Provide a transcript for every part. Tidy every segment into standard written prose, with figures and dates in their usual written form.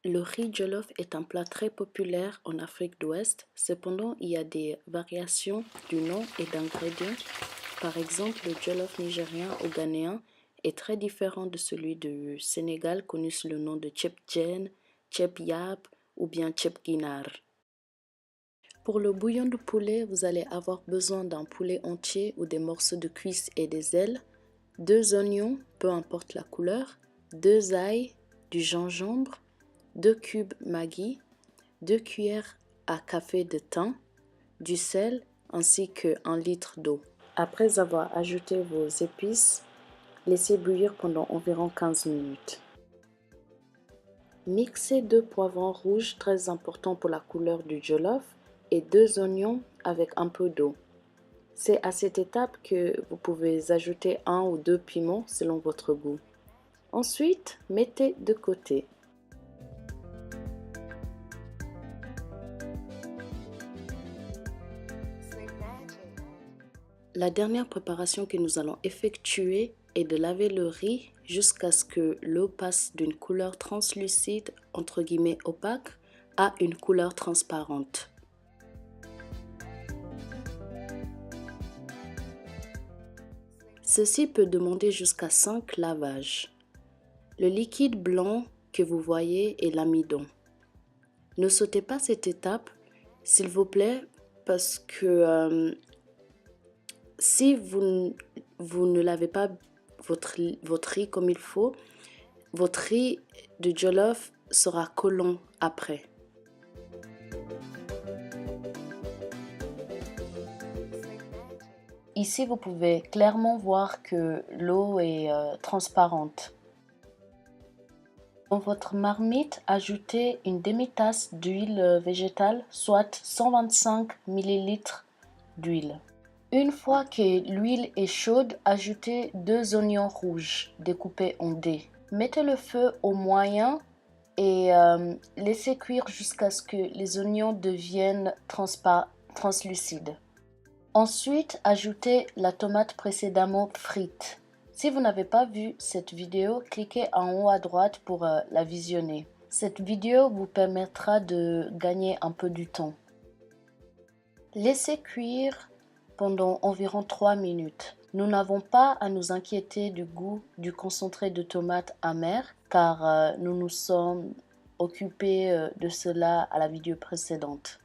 Le riz jollof est un plat très populaire en Afrique d'Ouest. Cependant, il y a des variations du nom et d'ingrédients. Par exemple, le jollof nigérien ou ghanéen est très différent de celui du Sénégal, connu sous le nom de Tchep-Djen, Tchep-Yap ou bien Tchep-Guinar. Pour le bouillon de poulet, vous allez avoir besoin d'un poulet entier ou des morceaux de cuisse et des ailes, 2 oignons, peu importe la couleur, 2 ail, du gingembre, 2 cubes Maggi, 2 cuillères à café de thym, du sel ainsi que 1 litre d'eau. Après avoir ajouté vos épices, laissez bouillir pendant environ 15 minutes. Mixez 2 poivrons rouges, très importants pour la couleur du jollof, et 2 oignons avec un peu d'eau. C'est à cette étape que vous pouvez ajouter 1 ou 2 piments selon votre goût. Ensuite, mettez de côté. La dernière préparation que nous allons effectuer est de laver le riz jusqu'à ce que l'eau passe d'une couleur translucide, entre guillemets opaque, à une couleur transparente. Ceci peut demander jusqu'à 5 lavages. Le liquide blanc que vous voyez est l'amidon. Ne sautez pas cette étape, s'il vous plaît, parce que si vous ne lavez pas votre riz comme il faut, votre riz de jollof sera collant après. Ici, vous pouvez clairement voir que l'eau est transparente. Dans votre marmite, ajoutez une demi-tasse d'huile végétale, soit 125 ml d'huile. Une fois que l'huile est chaude, ajoutez 2 oignons rouges découpés en dés. Mettez le feu au moyen et laissez cuire jusqu'à ce que les oignons deviennent translucides. Ensuite, ajoutez la tomate précédemment frite. Si vous n'avez pas vu cette vidéo, cliquez en haut à droite pour la visionner. Cette vidéo vous permettra de gagner un peu du temps. Laissez cuire pendant environ 3 minutes. Nous n'avons pas à nous inquiéter du goût du concentré de tomate amer car nous nous sommes occupés de cela à la vidéo précédente.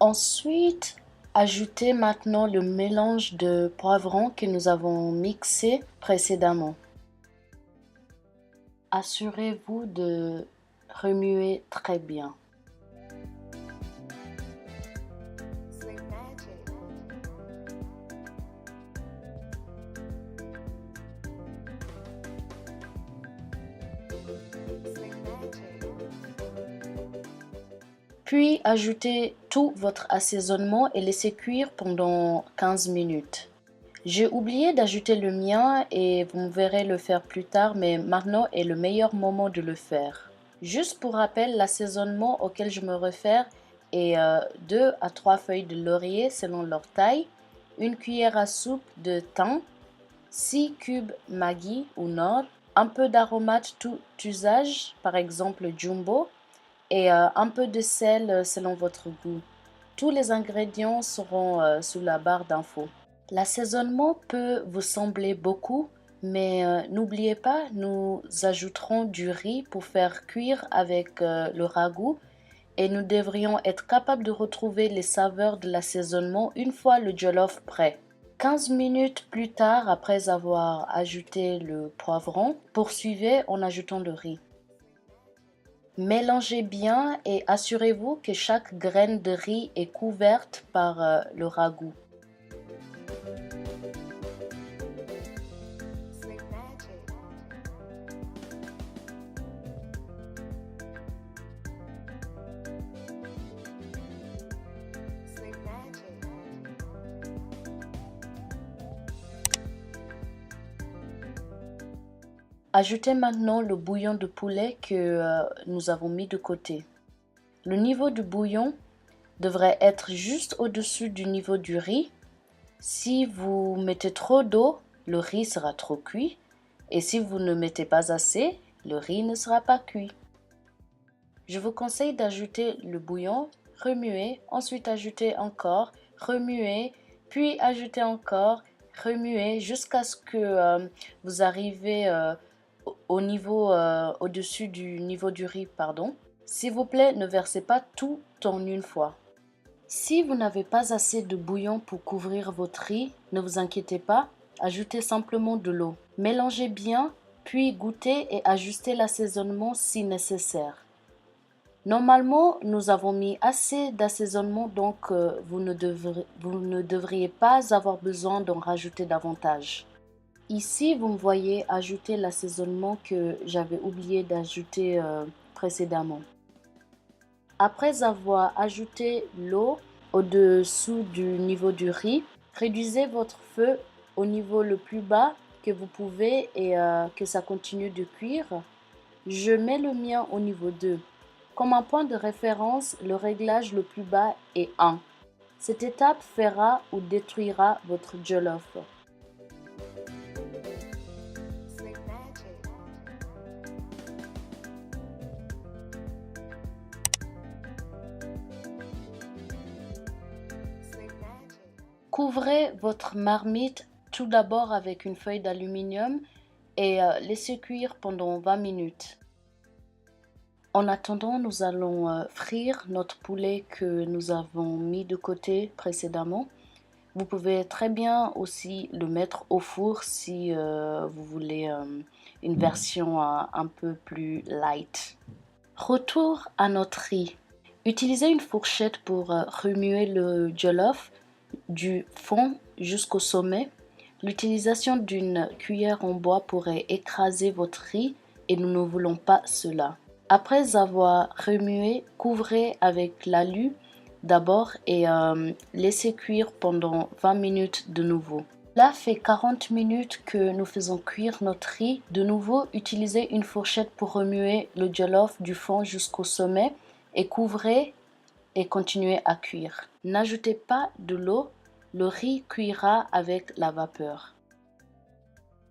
Ensuite, ajoutez maintenant le mélange de poivrons que nous avons mixé précédemment. Assurez-vous de remuer très bien. Puis ajoutez tout votre assaisonnement et laissez cuire pendant 15 minutes. J'ai oublié d'ajouter le mien et vous me verrez le faire plus tard, mais maintenant est le meilleur moment de le faire. Juste pour rappel, l'assaisonnement auquel je me réfère est 2 à 3 feuilles de laurier selon leur taille, 1 cuillère à soupe de thym, 6 cubes Maggi ou Knorr, un peu d'aromates tout usage, par exemple jumbo, et un peu de sel selon votre goût. Tous les ingrédients seront sous la barre d'infos. L'assaisonnement peut vous sembler beaucoup, mais n'oubliez pas, nous ajouterons du riz pour faire cuire avec le ragoût et nous devrions être capables de retrouver les saveurs de l'assaisonnement une fois le jollof prêt. 15 minutes plus tard, après avoir ajouté le poivron, poursuivez en ajoutant le riz. Mélangez bien et assurez-vous que chaque graine de riz est couverte par le ragoût. Ajoutez maintenant le bouillon de poulet que nous avons mis de côté. Le niveau du bouillon devrait être juste au-dessus du niveau du riz. Si vous mettez trop d'eau, le riz sera trop cuit. Et si vous ne mettez pas assez, le riz ne sera pas cuit. Je vous conseille d'ajouter le bouillon, remuer, ensuite ajouter encore, remuer, puis ajouter encore, remuer jusqu'à ce que vous arrivez au-dessus du niveau du riz, pardon. S'il vous plaît, ne versez pas tout en une fois. Si vous n'avez pas assez de bouillon pour couvrir votre riz, ne vous inquiétez pas, ajoutez simplement de l'eau. Mélangez bien, puis goûtez et ajustez l'assaisonnement si nécessaire. Normalement, nous avons mis assez d'assaisonnement, donc vous ne devriez pas avoir besoin d'en rajouter davantage. Ici, vous me voyez ajouter l'assaisonnement que j'avais oublié d'ajouter précédemment. Après avoir ajouté l'eau au-dessous du niveau du riz, réduisez votre feu au niveau le plus bas que vous pouvez et que ça continue de cuire. Je mets le mien au niveau 2. Comme un point de référence, le réglage le plus bas est 1. Cette étape fera ou détruira votre jollof. Couvrez votre marmite tout d'abord avec une feuille d'aluminium et laissez cuire pendant 20 minutes. En attendant, nous allons frire notre poulet que nous avons mis de côté précédemment. Vous pouvez très bien aussi le mettre au four si vous voulez une version un peu plus light. Retour à notre riz. Utilisez une fourchette pour remuer le jollof du fond jusqu'au sommet. L'utilisation d'une cuillère en bois pourrait écraser votre riz et nous ne voulons pas cela. Après avoir remué, couvrez avec l'alu d'abord et laissez cuire pendant 20 minutes de nouveau. Là fait 40 minutes que nous faisons cuire notre riz. De nouveau, utilisez une fourchette pour remuer le jollof du fond jusqu'au sommet et couvrez et continuez à cuire. N'ajoutez pas de l'eau, le riz cuira avec la vapeur.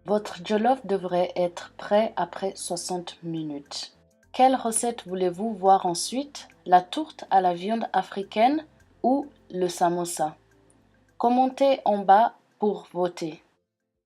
Votre jollof devrait être prêt après 60 minutes. Quelle recette voulez-vous voir ensuite? La tourte à la viande africaine ou le samosa? Commentez en bas pour voter.